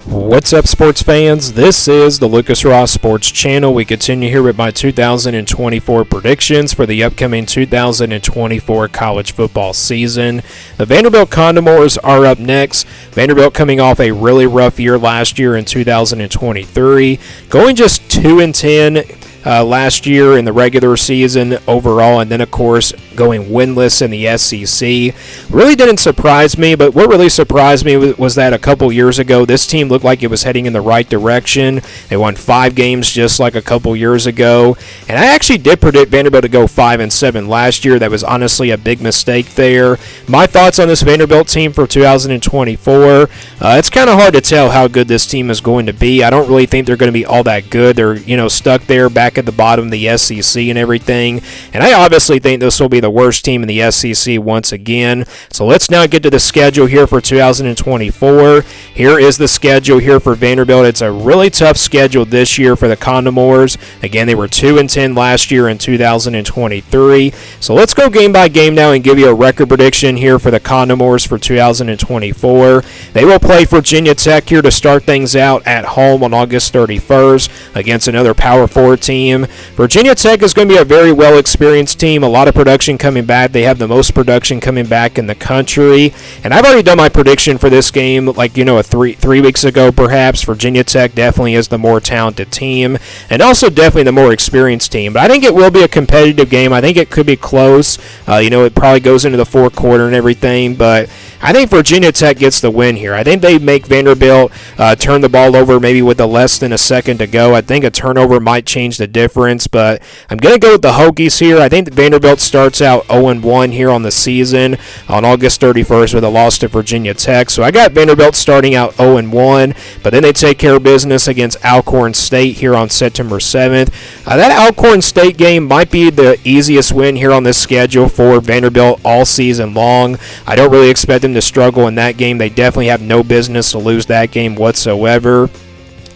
What's up, sports fans? This is the Lucas Ross Sports Channel. We continue here with my 2024 predictions for the upcoming 2024 college football season. The Vanderbilt Commodores are up next. Vanderbilt coming off a really rough year last year in 2023, going just 2-10 last year in the regular season overall, and then of course going winless in the SEC. Really didn't surprise me, but what really surprised me was that a couple years ago this team looked like it was heading in the right direction. They won 5 games just like a couple years ago, and I actually did predict Vanderbilt to go 5-7 last year. That was honestly a big mistake there. My thoughts on this Vanderbilt team for 2024, it's kind of hard to tell how good this team is going to be. I don't really think they're going to be all that good. They're stuck there back at the bottom of the SEC and everything, and I obviously think this will be the worst team in the SEC once again. So let's now get to the schedule here for 2024. Here is the schedule here for Vanderbilt. It's a really tough schedule this year for the Commodores. Again, they were 2-10 last year in 2023. So let's go game by game now and give you a record prediction here for the Commodores for 2024. They will play Virginia Tech here to start things out at home on August 31st against another Power 4 team. Virginia Tech is going to be a very well-experienced team. A lot of production coming back. They have the most production coming back in the country. And I've already done my prediction for this game, like, three weeks ago perhaps. Virginia Tech definitely is the more talented team and also definitely the more experienced team. But I think it will be a competitive game. I think it could be close. It probably goes into the fourth quarter and everything, but I think Virginia Tech gets the win here. I think they make Vanderbilt turn the ball over maybe with less than a second to go. I think a turnover might change the difference, but I'm going to go with the Hokies here. I think Vanderbilt starts out 0-1 here on the season on August 31st with a loss to Virginia Tech. So I got Vanderbilt starting out 0-1, but then they take care of business against Alcorn State here on September 7th. That Alcorn State game might be the easiest win here on this schedule for Vanderbilt all season long. I don't really expect them to struggle in that game. They definitely have no business to lose that game whatsoever.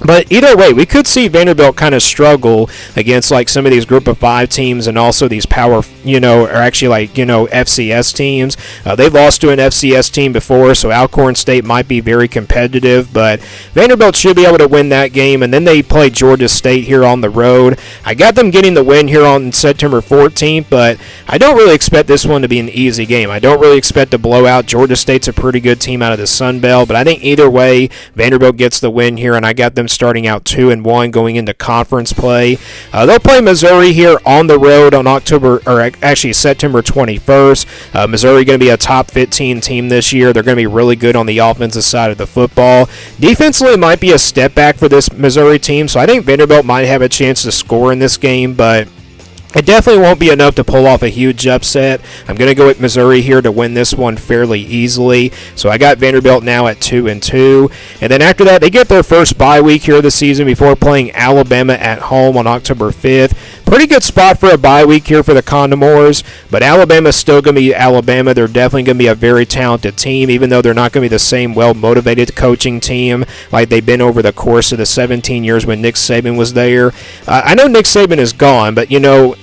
But either way, we could see Vanderbilt kind of struggle against some of these group of 5 teams and also these power, FCS teams. They've lost to an FCS team before, so Alcorn State might be very competitive, but Vanderbilt should be able to win that game. And then they play Georgia State here on the road. I got them getting the win here on September 14th, but I don't really expect this one to be an easy game. I don't really expect a blowout. Georgia State's a pretty good team out of the Sun Belt, but I think either way, Vanderbilt gets the win here, and I got them starting out 2-1 going into conference play. They'll play Missouri here on the road on September 21st. Missouri going to be a top 15 team this year. They're going to be really good on the offensive side of the football. Defensively, might be a step back for this Missouri team, so I think Vanderbilt might have a chance to score in this game, but it definitely won't be enough to pull off a huge upset. I'm going to go with Missouri here to win this one fairly easily. So I got Vanderbilt now at 2-2. And then after that, they get their first bye week here of the season before playing Alabama at home on October 5th. Pretty good spot for a bye week here for the Commodores, but Alabama's still going to be Alabama. They're definitely going to be a very talented team, even though they're not going to be the same well-motivated coaching team like they've been over the course of the 17 years when Nick Saban was there. I know Nick Saban is gone, but,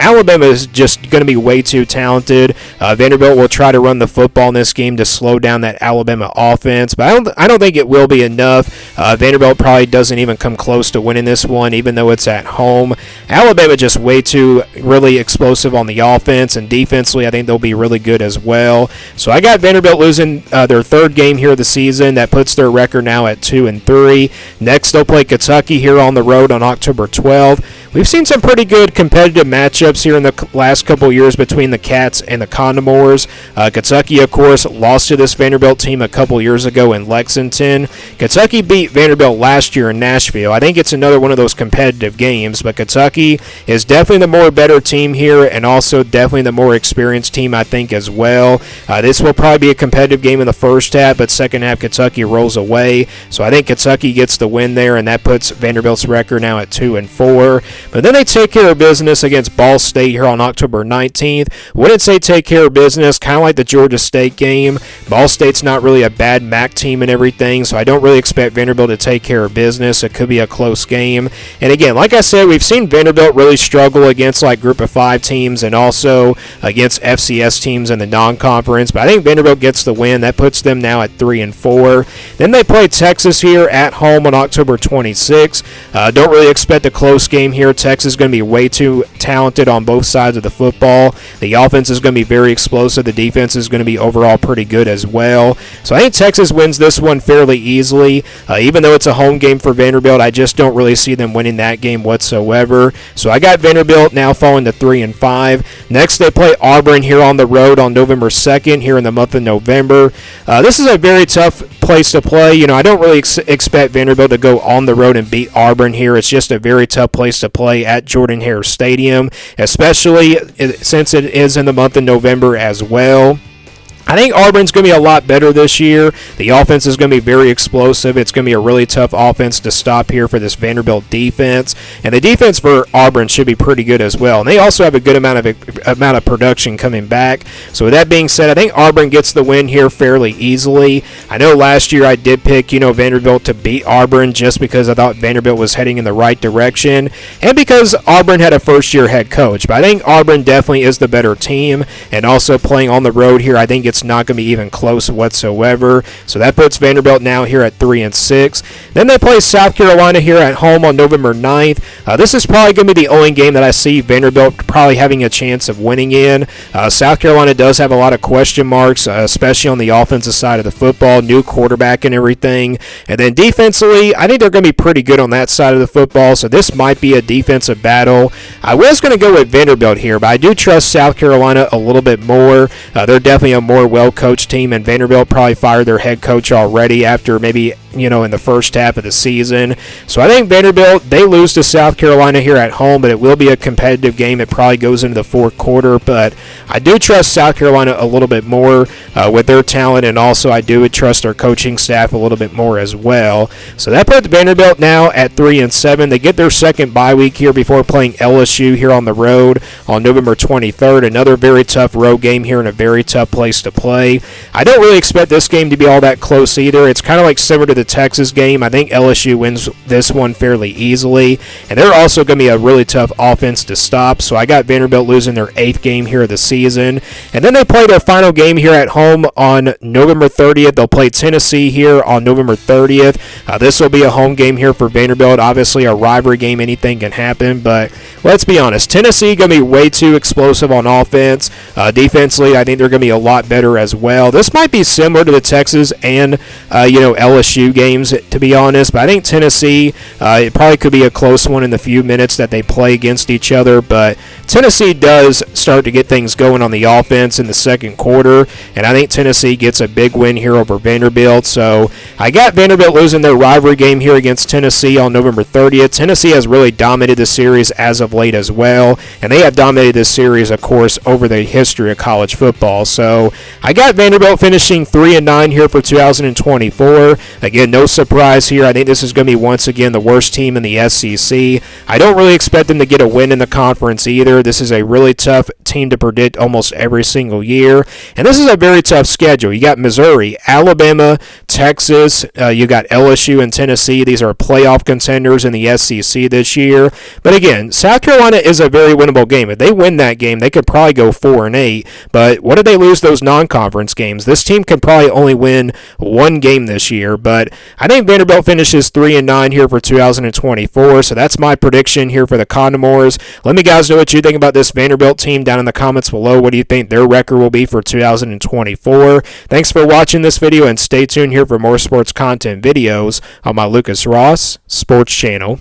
Alabama is just going to be way too talented. Vanderbilt will try to run the football in this game to slow down that Alabama offense, but I don't think it will be enough. Vanderbilt probably doesn't even come close to winning this one, even though it's at home. Alabama just way too really explosive on the offense, and defensively I think they'll be really good as well. So I got Vanderbilt losing their third game here of the season. That puts their record now at 2-3. Next they'll play Kentucky here on the road on October 12th. We've seen some pretty good competitive matchups here in the last couple years between the Cats and the Commodores. Kentucky, of course, lost to this Vanderbilt team a couple years ago in Lexington. Kentucky beat Vanderbilt last year in Nashville. I think it's another one of those competitive games, but Kentucky is definitely the more better team here and also definitely the more experienced team, I think, as well. This will probably be a competitive game in the first half, but second half Kentucky rolls away. So I think Kentucky gets the win there, and that puts Vanderbilt's record now at 2-4. But then they take care of business against Ball State here on October 19th. Wouldn't say take care of business, kind of like the Georgia State game. Ball State's not really a bad MAC team and everything, so I don't really expect Vanderbilt to take care of business. It could be a close game. And again, like I said, we've seen Vanderbilt really struggle against like Group of 5 teams and also against FCS teams in the non-conference. But I think Vanderbilt gets the win. That puts them now at 3-4. Then they play Texas here at home on October 26th. Don't really expect a close game here. Texas is going to be way too talented on both sides of the football. The offense is going to be very explosive. The defense is going to be overall pretty good as well. So I think Texas wins this one fairly easily. Even though it's a home game for Vanderbilt, I just don't really see them winning that game whatsoever. So I got Vanderbilt now falling to 3-5. Next, they play Auburn here on the road on November 2nd here in the month of November. This is a very tough place to play. You know, I don't really expect Vanderbilt to go on the road and beat Auburn here. It's just a very tough place to play at Jordan-Hare Stadium, especially since it is in the month of November as well. I think Auburn's going to be a lot better this year. The offense is going to be very explosive. It's going to be a really tough offense to stop here for this Vanderbilt defense. And the defense for Auburn should be pretty good as well. And they also have a good amount of production coming back. So with that being said, I think Auburn gets the win here fairly easily. I know last year I did pick, Vanderbilt to beat Auburn just because I thought Vanderbilt was heading in the right direction and because Auburn had a first-year head coach. But I think Auburn definitely is the better team. And also playing on the road here, I think it's not going to be even close whatsoever. So that puts Vanderbilt now here at 3-6. Then they play South Carolina here at home on November 9th. This is probably going to be the only game that I see Vanderbilt probably having a chance of winning in. South Carolina does have a lot of question marks, especially on the offensive side of the football, new quarterback and everything. And then defensively, I think they're going to be pretty good on that side of the football, so this might be a defensive battle. I was going to go with Vanderbilt here, but I do trust South Carolina a little bit more. They're definitely a more well-coached team, and Vanderbilt probably fired their head coach already after maybe in the first half of the season. So I think Vanderbilt, they lose to South Carolina here at home, but it will be a competitive game. It probably goes into the fourth quarter, but I do trust South Carolina a little bit more with their talent, and also I do trust their coaching staff a little bit more as well. So that puts Vanderbilt now at 3-7. They get their second bye week here before playing LSU here on the road on November 23rd. Another very tough road game here in a very tough place to play. I don't really expect this game to be all that close either. It's kind of like similar to the Texas game. I think LSU wins this one fairly easily, and they're also going to be a really tough offense to stop. So I got Vanderbilt losing their 8th game here of the season. And then they play their final game here at home on November 30th. They'll play Tennessee here on November 30th. This will be a home game here for Vanderbilt. Obviously a rivalry game, anything can happen, but let's be honest, Tennessee going to be way too explosive on offense. Defensively, I think they're going to be a lot better as well. This might be similar to the Texas and LSU games, to be honest, but I think Tennessee, it probably could be a close one in the few minutes that they play against each other, but Tennessee does start to get things going on the offense in the second quarter, and I think Tennessee gets a big win here over Vanderbilt. So I got Vanderbilt losing their rivalry game here against Tennessee on November 30th. Tennessee has really dominated the series as of late as well, and they have dominated this series, of course, over the history of college football. So I got Vanderbilt finishing 3-9 here for 2024. Again, no surprise here. I think this is going to be once again the worst team in the SEC. I don't really expect them to get a win in the conference either. This is a really tough team to predict almost every single year, and this is a very tough schedule. You got Missouri, Alabama, Texas, you got LSU and Tennessee. These are playoff contenders in the SEC this year. But again, South Carolina is a very winnable game. If they win that game, they could probably go 4-8. But what if they lose those non-conference games? This team can probably only win one game this year. But I think Vanderbilt finishes 3-9 here for 2024. So that's my prediction here for the Commodores. Let me guys know what you think about this Vanderbilt team down in the comments below. What do you think their record will be for 2024? Thanks for watching this video, and stay tuned here for more sports content videos on my Lucas Ross Sports Channel.